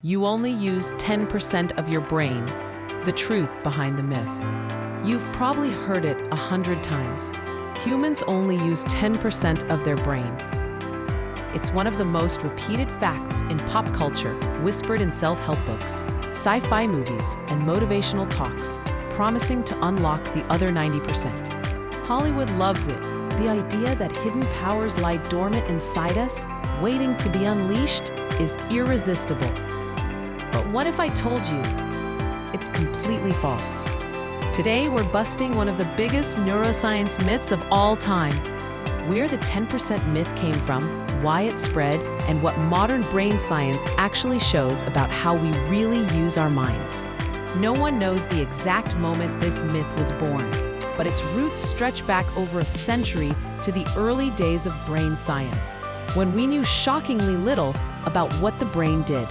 You only use 10% of your brain. The truth behind the myth. You've probably heard it 100 times. Humans only use 10% of their brain. It's one of the most repeated facts in pop culture, whispered in self-help books, sci-fi movies, and motivational talks, promising to unlock the other 90%. Hollywood loves it. The idea that hidden powers lie dormant inside us, waiting to be unleashed, is irresistible. But what if I told you it's completely false? Today, we're busting one of the biggest neuroscience myths of all time. Where the 10% myth came from, why it spread, and what modern brain science actually shows about how we really use our minds. No one knows the exact moment this myth was born, but its roots stretch back over a century to the early days of brain science, when we knew shockingly little about what the brain did.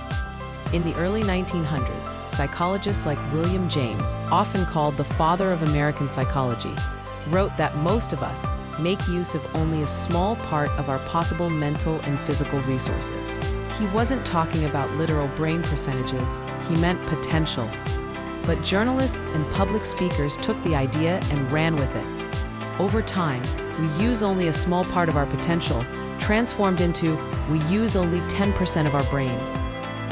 In the early 1900s, psychologists like William James, often called the father of American psychology, wrote that most of us make use of only a small part of our possible mental and physical resources. He wasn't talking about literal brain percentages, he meant potential. But journalists and public speakers took the idea and ran with it. Over time, we use only a small part of our potential, transformed into we use only 10% of our brain.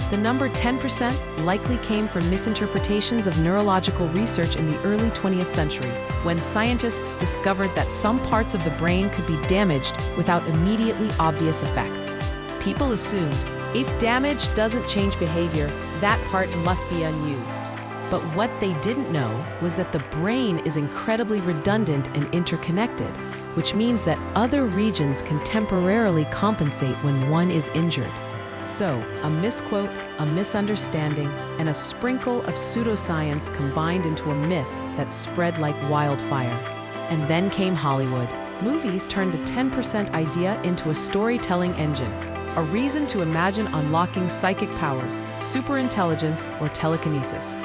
The number 10% likely came from misinterpretations of neurological research in the early 20th century, when scientists discovered that some parts of the brain could be damaged without immediately obvious effects. People assumed, if damage doesn't change behavior, that part must be unused. But what they didn't know was that the brain is incredibly redundant and interconnected, which means that other regions can temporarily compensate when one is injured. So, a misquote, a misunderstanding, and a sprinkle of pseudoscience combined into a myth that spread like wildfire. And then came Hollywood. Movies turned the 10% idea into a storytelling engine, a reason to imagine unlocking psychic powers, superintelligence, or telekinesis.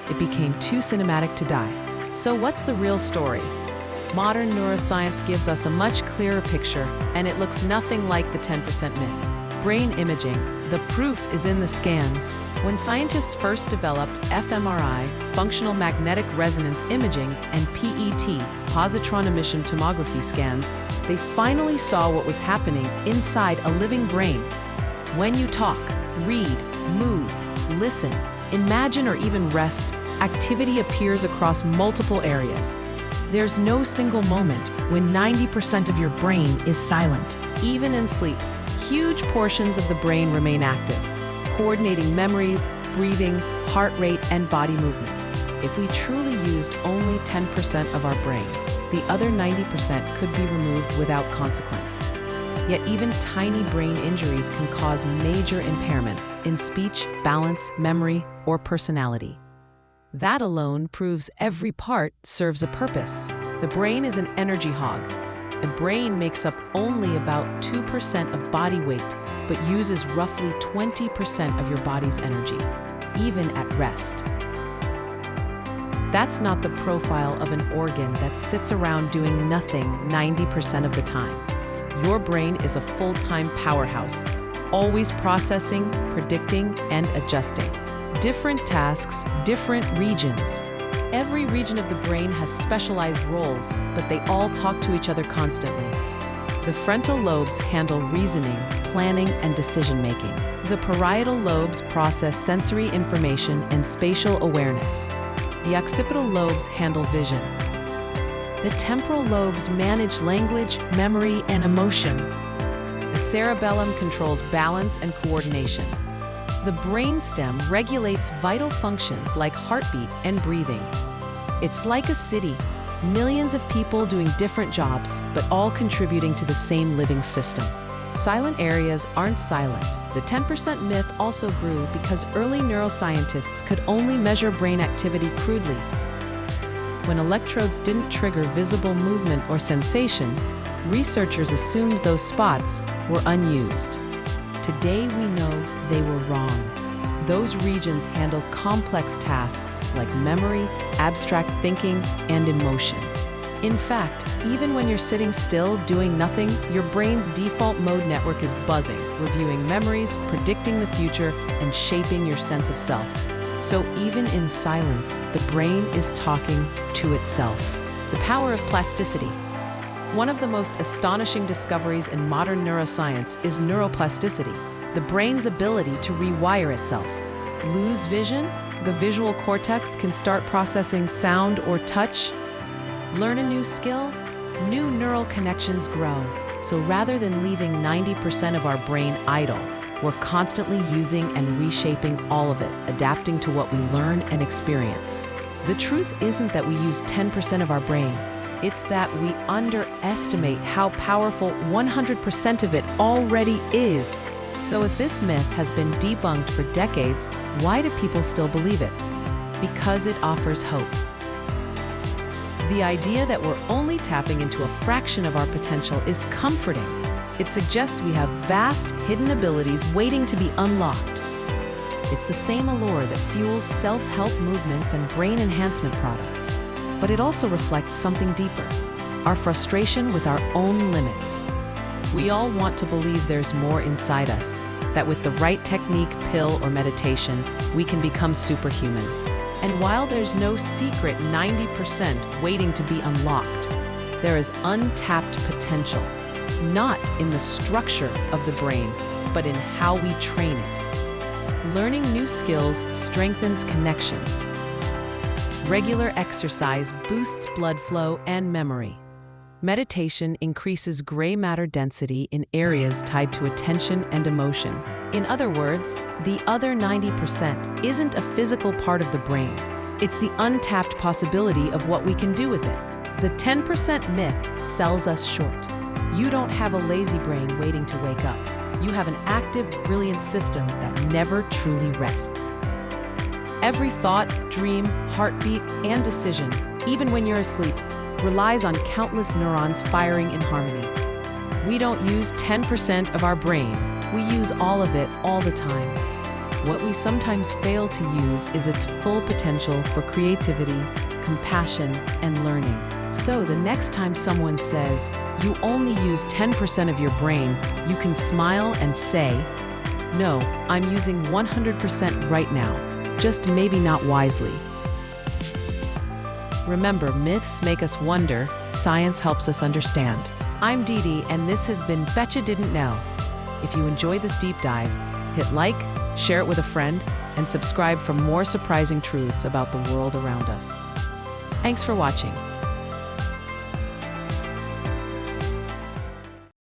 It became too cinematic to die. So what's the real story? Modern neuroscience gives us a much clearer picture, and it looks nothing like the 10% myth. Brain imaging. The proof is in the scans. When scientists first developed fMRI, functional magnetic resonance imaging, and PET, positron emission tomography scans, they finally saw what was happening inside a living brain. When you talk, read, move, listen, imagine, or even rest, activity appears across multiple areas. There's no single moment when 90% of your brain is silent. Even in sleep, huge portions of the brain remain active, coordinating memories, breathing, heart rate, and body movement. If we truly used only 10% of our brain, the other 90% could be removed without consequence. Yet even tiny brain injuries can cause major impairments in speech, balance, memory, or personality. That alone proves every part serves a purpose. The brain is an energy hog. The brain makes up only about 2% of body weight, but uses roughly 20% of your body's energy, even at rest. That's not the profile of an organ that sits around doing nothing 90% of the time. Your brain is a full-time powerhouse, always processing, predicting, and adjusting. Different tasks, different regions. Every region of the brain has specialized roles, but they all talk to each other constantly. The frontal lobes handle reasoning, planning, and decision-making. The parietal lobes process sensory information and spatial awareness. The occipital lobes handle vision. The temporal lobes manage language, memory, and emotion. The cerebellum controls balance and coordination. The brainstem regulates vital functions like heartbeat and breathing. It's like a city, millions of people doing different jobs, but all contributing to the same living system. Silent areas aren't silent. The 10% myth also grew because early neuroscientists could only measure brain activity crudely. When electrodes didn't trigger visible movement or sensation, researchers assumed those spots were unused. Today we know they were wrong. Those regions handle complex tasks like memory, abstract thinking, and emotion. In fact, even when you're sitting still, doing nothing, your brain's default mode network is buzzing, reviewing memories, predicting the future, and shaping your sense of self. So even in silence, the brain is talking to itself. The power of plasticity. One of the most astonishing discoveries in modern neuroscience is neuroplasticity, the brain's ability to rewire itself. Lose vision? The visual cortex can start processing sound or touch. Learn a new skill? New neural connections grow. So rather than leaving 90% of our brain idle, we're constantly using and reshaping all of it, adapting to what we learn and experience. The truth isn't that we use 10% of our brain. It's that we underestimate how powerful 100% of it already is. So if this myth has been debunked for decades, why do people still believe it? Because it offers hope. The idea that we're only tapping into a fraction of our potential is comforting. It suggests we have vast, hidden abilities waiting to be unlocked. It's the same allure that fuels self-help movements and brain enhancement products. But it also reflects something deeper, our frustration with our own limits. We all want to believe there's more inside us, that with the right technique, pill, or meditation, we can become superhuman. And while there's no secret 90% waiting to be unlocked, there is untapped potential, not in the structure of the brain, but in how we train it. Learning new skills strengthens connections. Regular exercise boosts blood flow and memory. Meditation increases gray matter density in areas tied to attention and emotion. In other words, the other 90% isn't a physical part of the brain. It's the untapped possibility of what we can do with it. The 10% myth sells us short. You don't have a lazy brain waiting to wake up. You have an active, brilliant system that never truly rests. Every thought, dream, heartbeat, and decision, even when you're asleep, relies on countless neurons firing in harmony. We don't use 10% of our brain. We use all of it all the time. What we sometimes fail to use is its full potential for creativity, compassion, and learning. So the next time someone says, you only use 10% of your brain, you can smile and say, no, I'm using 100% right now, just maybe not wisely. Remember, myths make us wonder, science helps us understand. I'm Dee Dee, and this has been Betcha Didn't Know. If you enjoyed this deep dive, hit like, share it with a friend, and subscribe for more surprising truths about the world around us. Thanks for watching.